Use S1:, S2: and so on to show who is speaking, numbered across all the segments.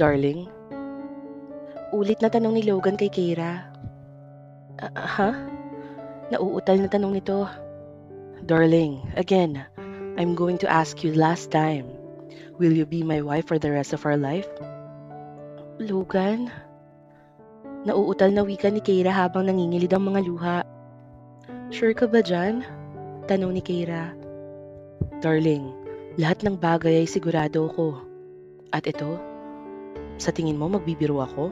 S1: Darling, ulit na tanong ni Logan kay Keira. Ha? Nauutal na tanong nito. Darling, again, I'm going to ask you last time. Will you be my wife for the rest of our life? Logan? Nauutal na wika ni Keira habang nangingilid ang mga luha. Sure ka ba dyan? Tanong ni Keira. Darling, lahat ng bagay ay sigurado ko. At ito, sa tingin mo magbibiro ako?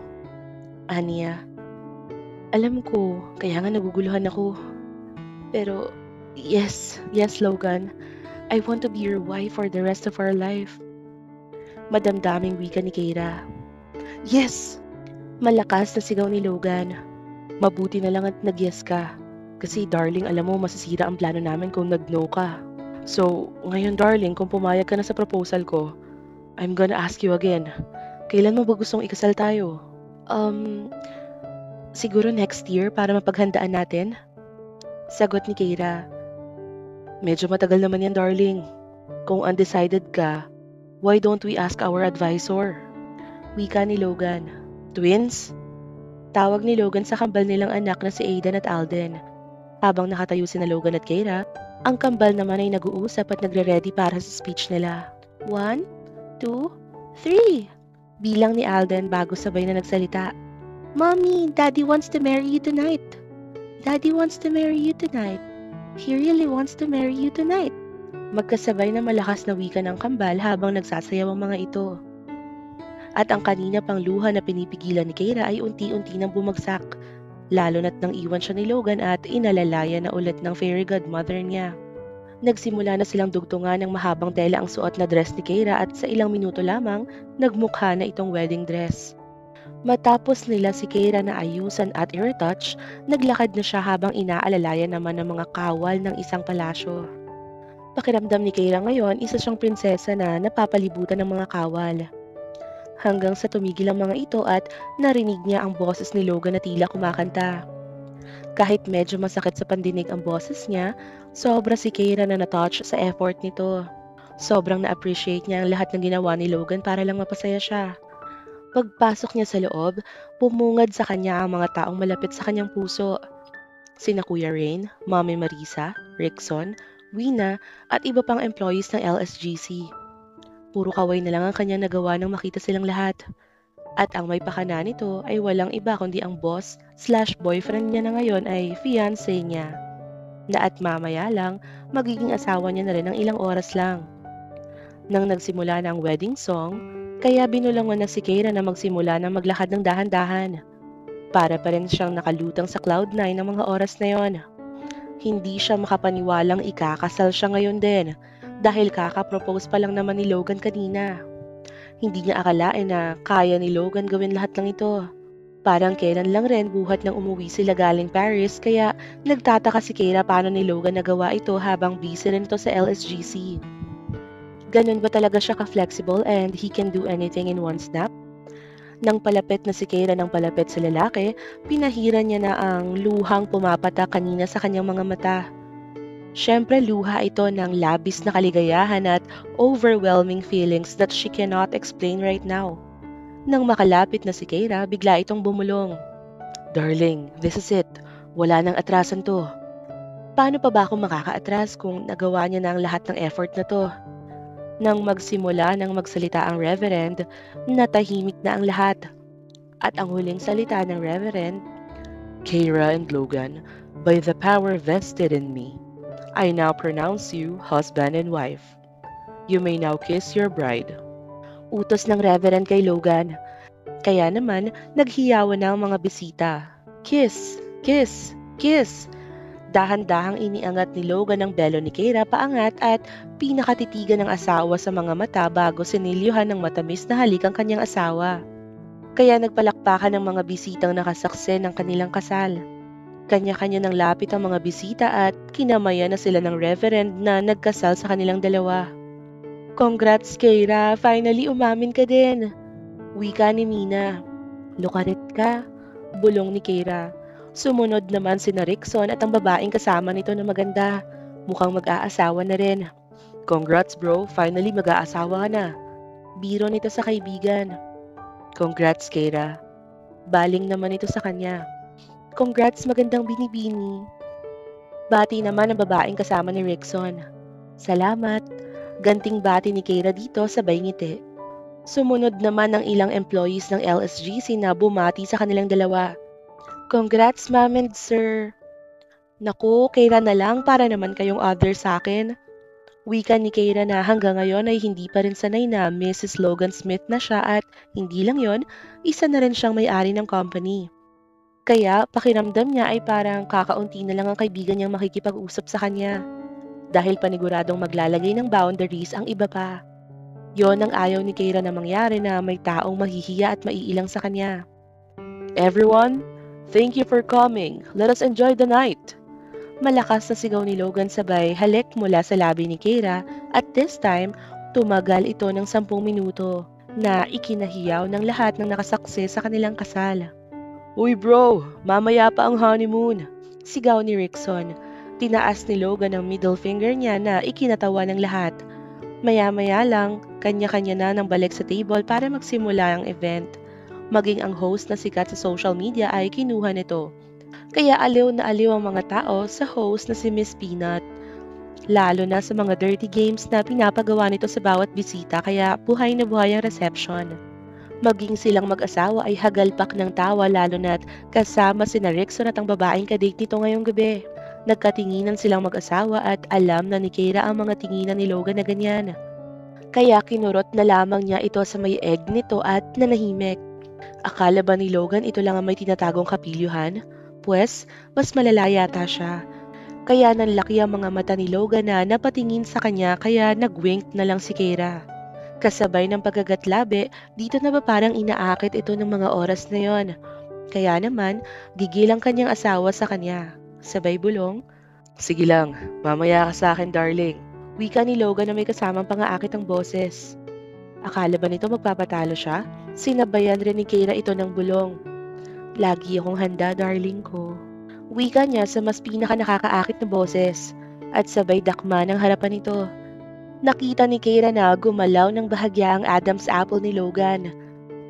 S1: Aniya, alam ko, kaya nga naguguluhan ako. Pero, yes, Logan. I want to be your wife for the rest of our life. Madamdaming wika ni Keira. Yes! Malakas na sigaw ni Logan. Mabuti na lang at nag-yes ka. Kasi darling, alam mo, masisira ang plano namin kung nag-no ka. So, ngayon darling, kung pumayag ka na sa proposal ko, I'm gonna ask you again. Kailan mo ba gustong ikasal tayo? Siguro next year para mapaghandaan natin? Sagot ni Keira. Medyo matagal naman yan, darling. Kung undecided ka, why don't we ask our advisor? Wika ni Logan. Twins? Tawag ni Logan sa kambal nilang anak na si Aidan at Alden. Habang nakatayo sina Logan at Keira, ang kambal naman ay nag-uusap at nagre-ready para sa speech nila. 1, 2, 3! Bilang ni Alden bago sabay na nagsalita. Mommy, Daddy wants to marry you tonight. Daddy wants to marry you tonight. He really wants to marry you tonight. Magkasabay na malakas na wika ng kambal habang nagsasayaw ang mga ito. At ang kanina pang luha na pinipigilan ni Keira ay unti-unti nang bumagsak, lalo na't nang iwan siya ni Logan at inalalaya na ulit ng fairy godmother niya. Nagsimula na silang dugtungan ng mahabang tela ang suot na dress ni Keira at sa ilang minuto lamang, nagmukha na itong wedding dress. Matapos nila si Keira na ayusan at i-retouch, naglakad na siya habang inaalalayan naman ng mga kawal ng isang palasyo. Pakiramdam ni Keira ngayon, isa siyang prinsesa na napapalibutan ng mga kawal. Hanggang sa tumigil ang mga ito at narinig niya ang boses ni Logan na tila kumakanta. Kahit medyo masakit sa pandinig ang boses niya, sobra si Keira na natouch sa effort nito. Sobrang na-appreciate niya ang lahat ng ginawa ni Logan para lang mapasaya siya. Pagpasok niya sa loob, bumungad sa kanya ang mga taong malapit sa kanyang puso. Sina Kuya Rain, Mami Marisa, Rickson, Wina at iba pang employees ng LSGC. Puro kaway na lang ang kanyang nagawa nang makita silang lahat. At ang may pakana nito ay walang iba kundi ang boss/boyfriend niya na ngayon ay fiancé niya. Na at mamaya lang, magiging asawa niya na rin ng ilang oras lang. Nang nagsimula na ang wedding song, kaya binulangon na si Keira na magsimula na maglakad ng dahan-dahan. Para pa rin siyang nakalutang sa Cloud9 ng mga oras na yon. Hindi siya makapaniwalang ikakasal siya ngayon din dahil kaka-propose pa lang naman ni Logan kanina. Hindi niya akalain na kaya ni Logan gawin lahat ng ito. Parang kailan lang rin buhat nang umuwi sila galing Paris kaya nagtataka si Keira paano ni Logan nagawa ito habang busy rin ito sa LSGC. Ganun ba talaga siya ka-flexible and he can do anything in one snap? Nang palapit na si Keira ng palapit sa lalaki, pinahiran niya na ang luhang pumapatak kanina sa kanyang mga mata. Siyempre luha ito ng labis na kaligayahan at overwhelming feelings that she cannot explain right now. Nang makalapit na si Keira, bigla itong bumulong. Darling, this is it. Wala nang atrasan to. Paano pa ba ako makaka-atras kung nagawa niya na ang lahat ng effort na to? Nang magsimula nang magsalita ang Reverend, natahimik na ang lahat. At ang huling salita ng Reverend, Keira and Logan, by the power vested in me, I now pronounce you husband and wife. You may now kiss your bride. Utos ng Reverend kay Logan. Kaya naman, naghiyawan na ang mga bisita. Kiss! Kiss! Kiss! Dahan-dahang iniangat ni Logan ang belo ni Keira paangat at pinakatitigan ng asawa sa mga mata bago sinilyuhan ng matamis na halik ang kanyang asawa. Kaya nagpalakpakan ng mga bisitang nakasaksi ng kanilang kasal. Kanya-kanya ng lapit ang mga bisita at kinamayan na sila ng Reverend na nagkasal sa kanilang dalawa. Congrats Keira, finally umamin ka din. Wika ni Mina. Lukaret ka, bulong ni Keira. Sumunod naman sina Rickson at ang babaeng kasama nito na maganda. Mukhang mag-aasawa na rin. Congrats bro, finally mag-aasawa ka na. Biro nito sa kaibigan. Congrats, Keira. Baling naman ito sa kanya. Congrats, magandang binibini. Bati naman ang babaeng kasama ni Rickson. Salamat. Ganting bati ni Keira dito sabay ngiti. Sumunod naman ang ilang employees ng LSGC na bumati sa kanilang dalawa. Congrats, ma'am and sir. Naku, Keira na lang para naman kayong other sa akin. Wika ni Keira na hanggang ngayon ay hindi pa rin sanay na Mrs. Logan Smith na siya at hindi lang yon, isa na rin siyang may-ari ng company. Kaya pakiramdam niya ay parang kakaunti na lang ang kaibigan niyang makikipag-usap sa kanya. Dahil paniguradong maglalagay ng boundaries ang iba pa. Yon ang ayaw ni Keira na mangyari na may taong mahihiya at maiilang sa kanya. Everyone, thank you for coming. Let us enjoy the night. Malakas na sigaw ni Logan sabay halik mula sa labi ni Keira at this time, tumagal ito ng 10 minuto na ikinahiyaw ng lahat ng nakasaksi sa kanilang kasal. Uy bro, mamaya pa ang honeymoon. Sigaw ni Rickson. Tinaas ni Logan ang middle finger niya na ikinatawa ng lahat. Maya-maya lang, kanya-kanya na nang balik sa table para magsimula ang event. Maging ang host na sikat sa social media ay kinuha nito. Kaya aliw na aliw ang mga tao sa host na si Miss Peanut. Lalo na sa mga dirty games na pinapagawa nito sa bawat bisita kaya buhay na buhay ang reception. Maging silang mag-asawa ay hagalpak ng tawa lalo na't kasama sina Rickson at ang babaeng kadate nito ngayong gabi. Nagkatinginan silang mag-asawa at alam na ni Keira ang mga tinginan ni Logan na ganyan. Kaya kinurot na lamang niya ito sa may egg nito at nanahimik. Akala ba ni Logan ito lang ang may tinatagong kapilyuhan? Pwes, mas malala yata siya. Kaya nanlaki ang mga mata ni Logan na napatingin sa kanya kaya nag-wink na lang si Keira. Kasabay ng pagkagatlabi, dito na ba parang inaakit ito ng mga oras na yon. Kaya naman, gigil ang kanyang asawa sa kanya. Sabay bulong, sige lang, mamaya ka sa akin darling. Wika ni Logan na may kasamang pangaakit ang boses. Akala ba nito magpapatalo siya? Sinabayan rin ni Keira ito ng bulong. Lagi akong handa darling ko. Wika niya sa mas pinaka nakakaakit na boses at sabay dakma ng harapan nito. Nakita ni Keira na gumalaw ng bahagya ang Adam's apple ni Logan.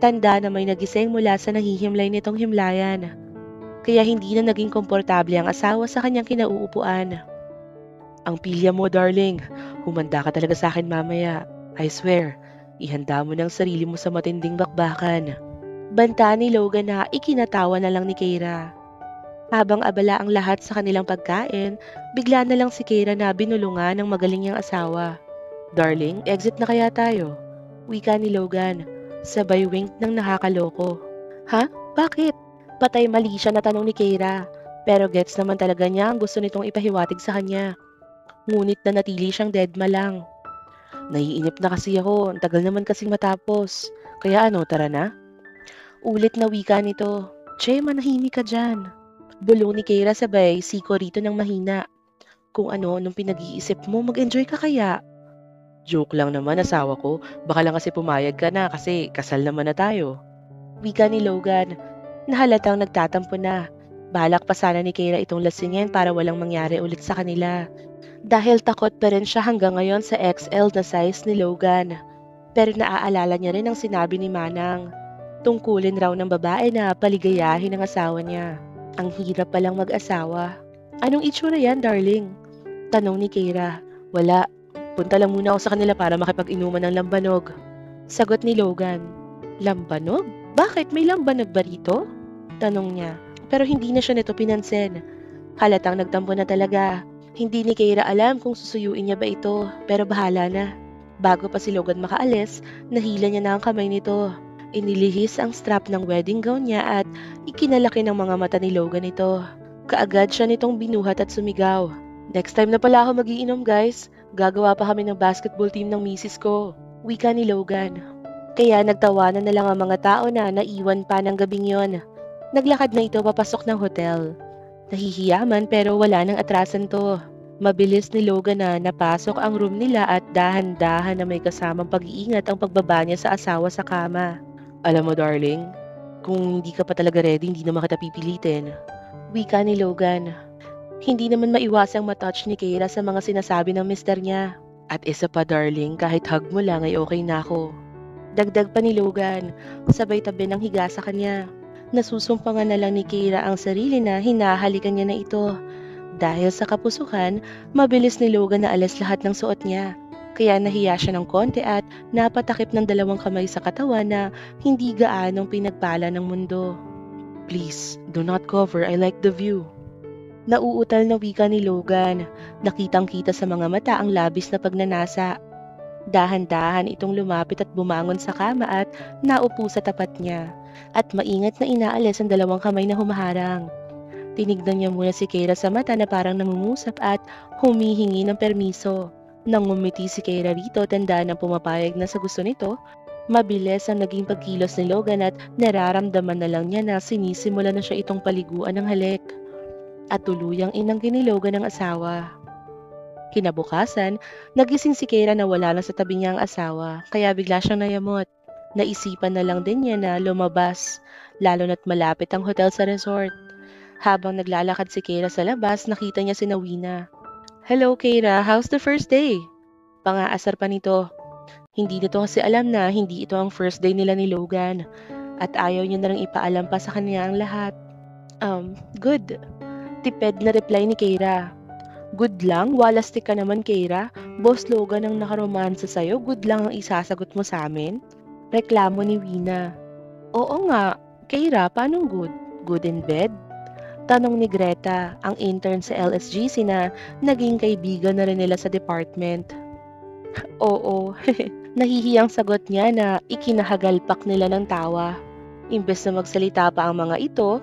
S1: Tanda na may nagising mula sa nahihimlay nitong himlayan. Kaya hindi na naging komportable ang asawa sa kanyang kinauupuan. Ang pilya mo darling, humanda ka talaga sa akin mamaya. I swear, ihanda mo ng sarili mo sa matinding bakbakan. Banta ni Logan na ikinatawa na lang ni Keira. Habang abala ang lahat sa kanilang pagkain, bigla na lang si Keira na binulungan ng magaling niyang asawa. Darling, exit na kaya tayo? Wika ni Logan. Sabay wink ng nakakaloko. Ha? Bakit? Patay mali siya na tanong ni Keira. Pero gets naman talaga niya ang gusto nitong ipahiwatig sa kanya. Ngunit na natili siyang deadma lang. Naiinip na kasi ako, ang tagal naman kasing matapos. Kaya ano, tara na? Ulit na wika nito. Che, manahimik ka dyan. Bulong ni Keira sabay siko rito ng mahina. Kung ano, nung pinag-iisip mo, mag-enjoy ka kaya? Joke lang naman asawa ko, baka lang kasi pumayag ka na kasi kasal naman na tayo. Wika ni Logan, nahalatang nagtatampo na. Balak pa sana ni Keira itong lasingin para walang mangyari ulit sa kanila. Dahil takot pa rin siya hanggang ngayon sa XL na size ni Logan. Pero naaalala niya rin ang sinabi ni Manang. Tungkulin raw ng babae na paligayahin ang asawa niya. Ang hirap palang mag-asawa. Anong itsura yan, darling? Tanong ni Keira. Wala. Punta lang muna ako sa kanila para makipag-inuman ng lambanog. Sagot ni Logan. Lambanog? Bakit? May lambanog ba rito? Tanong niya. Pero hindi na siya nito pinansin. Halatang nagtampo na talaga. Hindi ni Keira alam kung susuyuin niya ba ito, pero bahala na. Bago pa si Logan makaalis, nahila niya na ang kamay nito. Inilihis ang strap ng wedding gown niya at ikinalaki ng mga mata ni Logan ito. Kaagad siya nitong binuhat at sumigaw. Next time na pala ako magiinom guys. Gagawa pa kami ng basketball team ng misis ko. Wika ni Logan. Kaya nagtawanan na lang ang mga tao na naiwan pa ng gabing yon. Naglakad na ito papasok ng hotel. Nahihiya man pero wala nang atrasan to. Mabilis ni Logan na napasok ang room nila at dahan-dahan na may kasamang pag-iingat ang pagbaba niya sa asawa sa kama. Alam mo darling, kung hindi ka pa talaga ready, hindi naman kita pipilitin. Wika ni Logan. Hindi naman maiwasang matouch ni Keira sa mga sinasabi ng mister niya. At isa pa darling, kahit hug mo lang ay okay na ako. Dagdag pa ni Logan, sabay tabi ng higa sa kanya. Nasusumpangan na lang ni Keira ang sarili na hinahalikan niya na ito. Dahil sa kapusuhan, mabilis ni Logan na alas lahat ng suot niya. Kaya nahiya siya ng konti at napatakip ng dalawang kamay sa katawan na hindi gaanong pinagpala ng mundo. Please, do not cover. I like the view. Nauutal na wika ni Logan. Nakitang-kita sa mga mata ang labis na pagnanasa. Dahan-dahan itong lumapit at bumangon sa kama at naupo sa tapat niya. At maingat na inaalis ang dalawang kamay na humaharang. Tinignan niya muna si Keira sa mata na parang nangungusap at humihingi ng permiso. Nang ngumiti si Keira rito, tanda ng pumapayag na sa gusto nito. Mabilis ang naging pagkilos ni Logan at nararamdaman na lang niya na sinisimula na siya itong paliguan ng halik. At tuluyang inangkin ni Logan ang asawa. Kinabukasan, nagising si Keira na wala na sa tabi niya ang asawa, kaya bigla siyang nayamot. Naisipan na lang din niya na lumabas, lalo na't malapit ang hotel sa resort. Habang naglalakad si Keira sa labas, nakita niya si Nawina. Hello Keira, how's the first day? Pangaasar pa nito. Hindi nito kasi alam na hindi ito ang first day nila ni Logan, at ayaw niya na lang ipaalam pa sa kanya ang lahat. Good. Tipid na reply ni Keira. Good lang? Walastik ka naman, Keira. Boss Logan ang nakaromansa sa'yo. Good lang ang isasagot mo sa amin? Reklamo ni Wina. Oo nga. Keira, paanong good? Good in bed? Tanong ni Greta, ang intern sa LSGC na naging kaibigan na rin nila sa department. Oo. Nahihiyang sagot niya na ikinahagalpak nila ng tawa. Imbes na magsalita pa ang mga ito,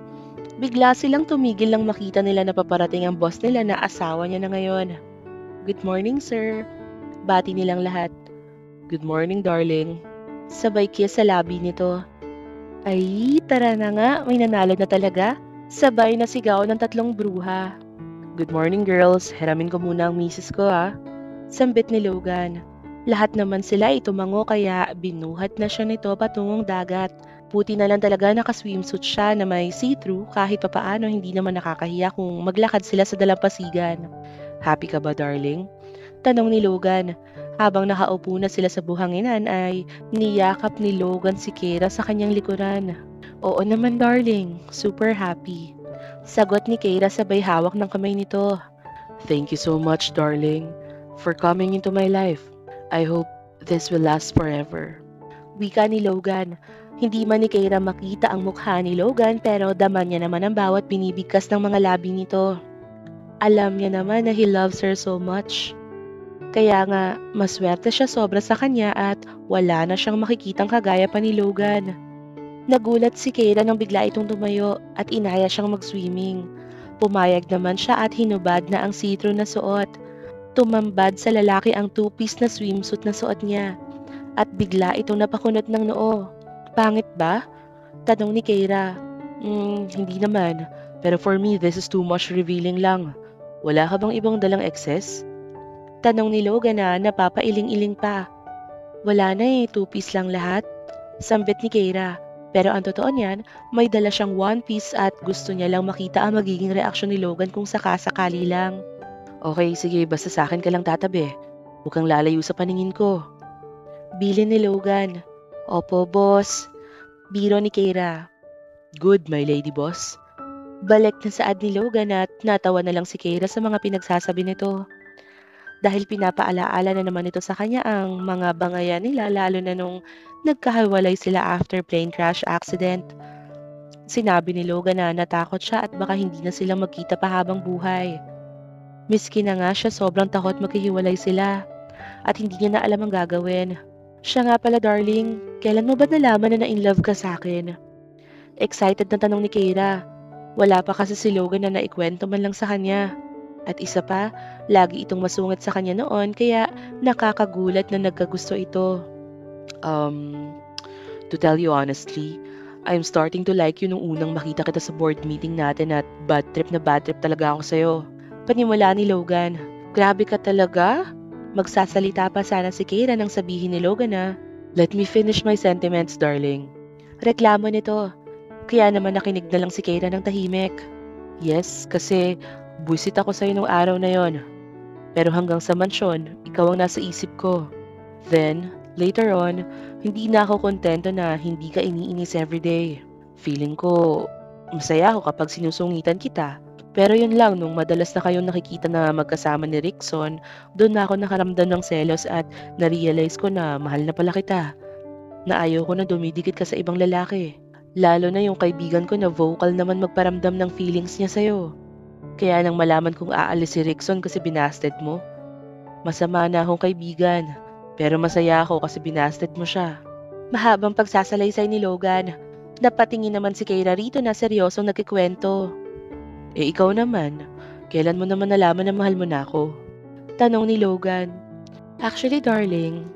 S1: bigla silang tumigil lang makita nila na paparating ang boss nila na asawa niya na ngayon. Good morning, sir. Bati nilang lahat. Good morning, darling. Sabay kiss sa labi nito. Ay, tara na nga, may nanalo na talaga. Sabay na sigaw ng tatlong bruha. Good morning, girls. Hiramin ko muna ang misis ko, ha. Sambit ni Logan. Lahat naman sila ay tumango kaya binuhat na siya nito patungong dagat. Puti na lang talaga naka-swimsuit siya na may see-through kahit papaano hindi naman nakakahiya kung maglakad sila sa dalampasigan. Happy ka ba, darling? Tanong ni Logan. Habang nakaupo na sila sa buhanginan ay niyakap ni Logan si Keira sa kanyang likuran. Oo naman, darling. Super happy. Sagot ni Keira sabay hawak ng kamay nito. Thank you so much, darling, for coming into my life. I hope this will last forever. Wika ni Logan. Hindi man ni Keira makita ang mukha ni Logan pero daman niya naman ang bawat binibigkas ng mga labi nito. Alam niya naman na he loves her so much. Kaya nga, maswerte siya sobra sa kanya at wala na siyang makikitang kagaya pa ni Logan. Nagulat si Keira nang bigla itong tumayo at inaya siyang mag-swimming. Pumayag naman siya at hinubad na ang see-through na suot. Tumambad sa lalaki ang two-piece na swimsuit na suot niya. At bigla itong napakunot ng noo. Pangit ba? Tanong ni Keira. Hindi naman. Pero for me, this is too much revealing lang. Wala ka bang ibang dalang excess? Tanong ni Logan na napapailing-iling pa. Wala na two-piece lang lahat. Sambit ni Keira. Pero ang totoo niyan, may dala siyang one-piece at gusto niya lang makita ang magiging reaksyon ni Logan kung sakasakali lang. Okay, sige, basta sa akin ka lang tatabi. Huwag kang lalayo sa paningin ko. Bilin ni Logan. Opo, boss. Biro ni Keira. Good, my lady boss. Balik na saad ni Logan at natawa na lang si Keira sa mga pinagsasabi nito. Dahil pinapaalaala na naman ito sa kanya ang mga bangayan nila lalo na nung nagkahiwalay sila after plane crash accident. Sinabi ni Logan na natakot siya at baka hindi na sila magkita pa habang buhay. Miski na nga siya sobrang takot maghihiwalay sila at hindi niya na alam ang gagawin. Siya nga pala, darling, kailan mo ba nalaman na in-love ka sa akin? Excited na tanong ni Keira. Wala pa kasi si Logan na naikwento man lang sa kanya. At isa pa, lagi itong masungit sa kanya noon kaya nakakagulat na nagkagusto ito. To tell you honestly, I'm starting to like you nung unang makita kita sa board meeting natin at bad trip talaga ako sa'yo. Panimula ni Logan. Grabe ka talaga? Magsasalita pa sana si Keira nang sabihin ni Logan na, let me finish my sentiments, darling. Reklamo nito. Kaya naman nakinig na lang si Keira ng tahimik. Yes, kasi buwisit ako sa'yo nung araw na yon. Pero hanggang sa mansyon, ikaw ang nasa isip ko. Then, Later on, hindi na ako kontento na hindi ka iniinis everyday. Feeling ko, masaya ako kapag sinusungitan kita. Pero yun lang, nung madalas na kayong nakikita na magkasama ni Rickson, doon na ako nakaramdam ng selos at na-realize ko na mahal na pala kita. Na ayaw ko na dumidikit ka sa ibang lalaki. Lalo na yung kaibigan ko na vocal naman magparamdam ng feelings niya sa'yo. Kaya nang malaman kong aalis si Rickson kasi binasted mo, masama na akong kaibigan. Pero masaya ako kasi binasted mo siya. Mahabang pagsasalaysay ni Logan. Napatingin naman si Keira rito na seryosong nagkikwento. Eh ikaw naman, kailan mo naman nalaman na mahal mo na ako? Tanong ni Logan. Actually darling,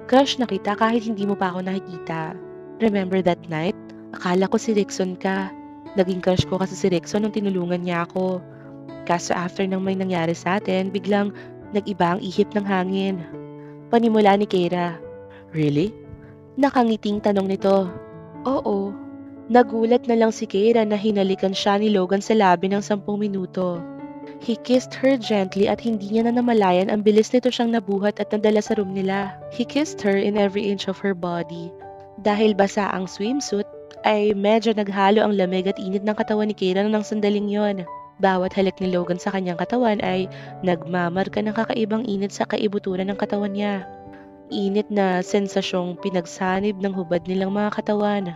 S1: crush na kita kahit hindi mo pa ako nakikita. Remember that night? Akala ko si Rickson ka. Naging crush ko kasi si Rickson nung tinulungan niya ako. Kaso after nang may nangyari sa atin, biglang nag-iba ang ihip ng hangin. Panimula ni Keira. Really? Nakangiting tanong nito. Oo. Nagulat na lang si Keira na hinalikan siya ni Logan sa labi ng 10 minuto. He kissed her gently at hindi niya na namalayan ang bilis nito siyang nabuhat at nadala sa room nila. He kissed her in every inch of her body. Dahil basa ang swimsuit, ay medyo naghalo ang lamig at init ng katawan ni Keira ng sandaling yon. Bawat halik ni Logan sa kanyang katawan ay nagmamarka ng kakaibang init sa kaibuturan ng katawan niya. Init na sensasyong pinagsanib ng hubad nilang mga katawan.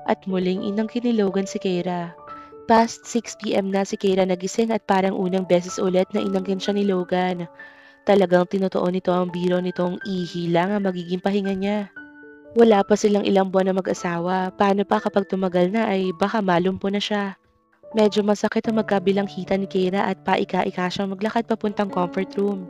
S1: At muling inangkin ni Logan si Keira. Past 6 p.m. na si Keira nagising at parang unang beses ulit na inangkin siya ni Logan. Talagang tinutuon nito ang biro nitong ihilang ang magiging pahinga niya. Wala pa silang ilang buwan na mag-asawa, paano pa kapag tumagal na ay baka malumpo na siya. Medyo masakit ang magkabilang hita ni Keira at paika-ika siyang maglakad papuntang comfort room.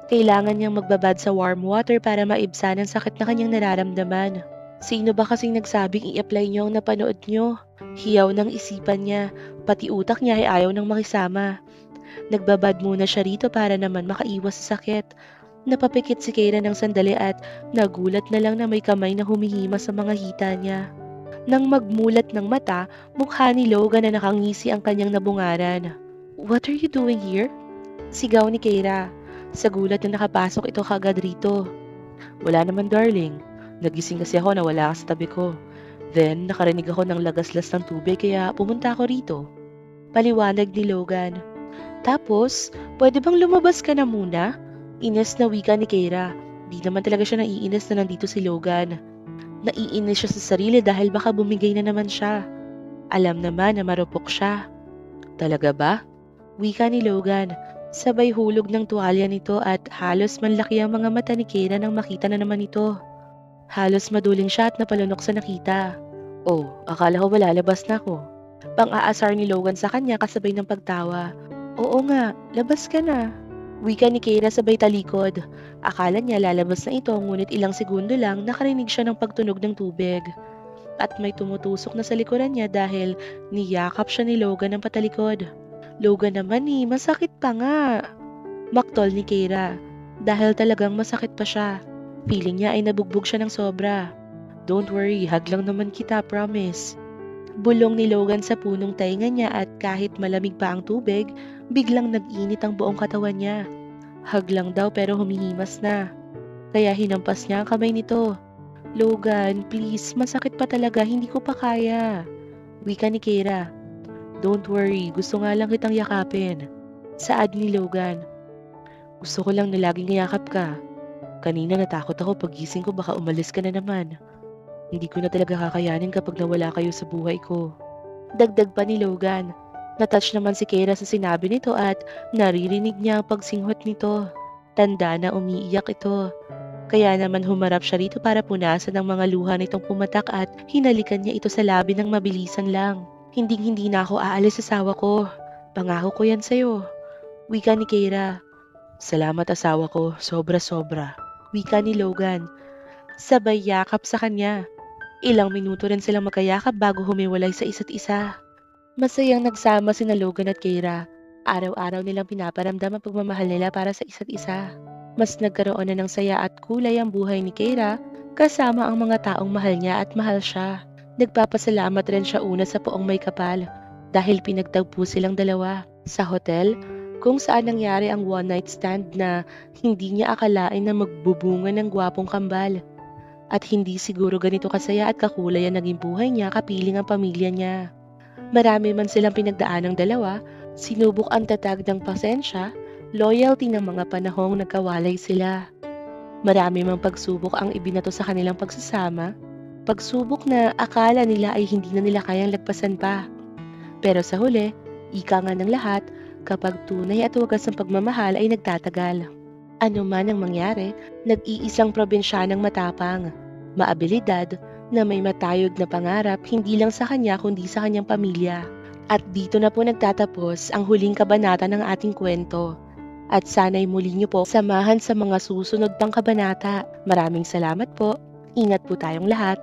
S1: Kailangan niyang magbabad sa warm water para maibsan ang sakit na kanyang nararamdaman. Sino ba kasing nagsabing i-apply niyo ang napanood niyo? Hiyaw ng isipan niya, pati utak niya ay ayaw nang makisama. Nagbabad muna siya rito para naman makaiwas sa sakit. Napapikit si Keira ng sandali at nagulat na lang na may kamay na humihima sa mga hita niya. Nang magmulat ng mata, mukha ni Logan na nakangisi ang kanyang nabungaran. What are you doing here? Sigaw ni Keira. Sa gulat na nakapasok ito kagad rito. Wala naman darling. Nagising kasi ako na wala ka sa tabi ko. Then nakarinig ako ng lagaslas ng tubig kaya pumunta ako rito. Paliwanag ni Logan. Tapos, pwede bang lumabas ka na muna? Inis na wika ni Keira. Di naman talaga siya naiinis na nandito si Logan. Naiinis siya sa sarili dahil baka bumigay na naman siya. Alam naman na marupok siya. Talaga ba? Wika ni Logan. Sabay hulog ng tuwalya nito at halos manlaki ang mga mata ni Keira nang makita na naman ito. Halos maduling siya at napalunok sa nakita. Oh, akala ko lalabas na ako. Pang-aasar ni Logan sa kanya kasabay ng pagtawa. Oo nga, labas ka na. Wika ni Keira sabay talikod. Akala niya lalabas na ito ngunit ilang segundo lang nakarinig siya ng pagtunog ng tubig. At may tumutusok na sa likuran niya dahil niyakap siya ni Logan ng patalikod. Logan naman masakit pa nga. Maktol ni Keira. Dahil talagang masakit pa siya. Feeling niya ay nabugbog siya ng sobra. Don't worry, hug lang naman kita, promise. Bulong ni Logan sa punong tainga niya at kahit malamig pa ang tubig, biglang nag-init ang buong katawan niya. Hug lang daw pero humihimas na. Kaya hinampas niya ang kamay nito. Logan, please, masakit pa talaga, hindi ko pa kaya. Wika ni Keira. Don't worry, gusto nga lang kitang yakapin. Saad ni Logan. Gusto ko lang na laging yakap ka. Kanina natakot ako pagising ko baka umalis ka na naman. Hindi ko na talaga kakayanin kapag nawala kayo sa buhay ko. Dagdag pa ni Logan. Natouch naman si Keira sa sinabi nito at naririnig niya ang pagsinghot nito. Tanda na umiiyak ito. Kaya naman humarap siya rito para punasan ang mga luha nitong pumatak at hinalikan niya ito sa labi ng mabilisan lang. Hinding-hindi na ako aalis sa asawa ko. Pangako ko yan sa'yo. Wika ni Keira. Salamat asawa ko, sobra-sobra. Wika ni Logan. Sabay yakap sa kanya. Ilang minuto rin silang magkayakap bago humiwalay sa isa't isa. Masayang nagsama sina Logan at Keira. Araw-araw nilang pinaparamdam ang pagmamahal nila para sa isa't isa. Mas nagkaroon na ng saya at kulay ang buhay ni Keira kasama ang mga taong mahal niya at mahal siya. Nagpapasalamat rin siya una sa poong may kapal dahil pinagtagpo silang dalawa sa hotel kung saan nangyari ang one night stand na hindi niya akalain na magbubunga ng gwapong kambal. At hindi siguro ganito kasaya at kakulay ang naging buhay niya kapiling ang pamilya niya. Marami man silang pinagdaan ng dalawa, sinubok ang tatag ng pasensya, loyalty ng mga panahong nagkawalay sila. Marami mang pagsubok ang ibinato sa kanilang pagsasama, pagsubok na akala nila ay hindi na nila kayang lagpasan pa. Pero sa huli, ika nga ng lahat, kapag tunay at wagas ang pagmamahal ay nagtatagal. Ano man ang mangyari, nag-iisang probinsyanang matapang, maabilidad, na may matayog na pangarap hindi lang sa kanya kundi sa kanyang pamilya. At dito na po nagtatapos ang huling kabanata ng ating kwento. At sana'y muli niyo po samahan sa mga susunod pang kabanata. Maraming salamat po. Ingat po tayong lahat.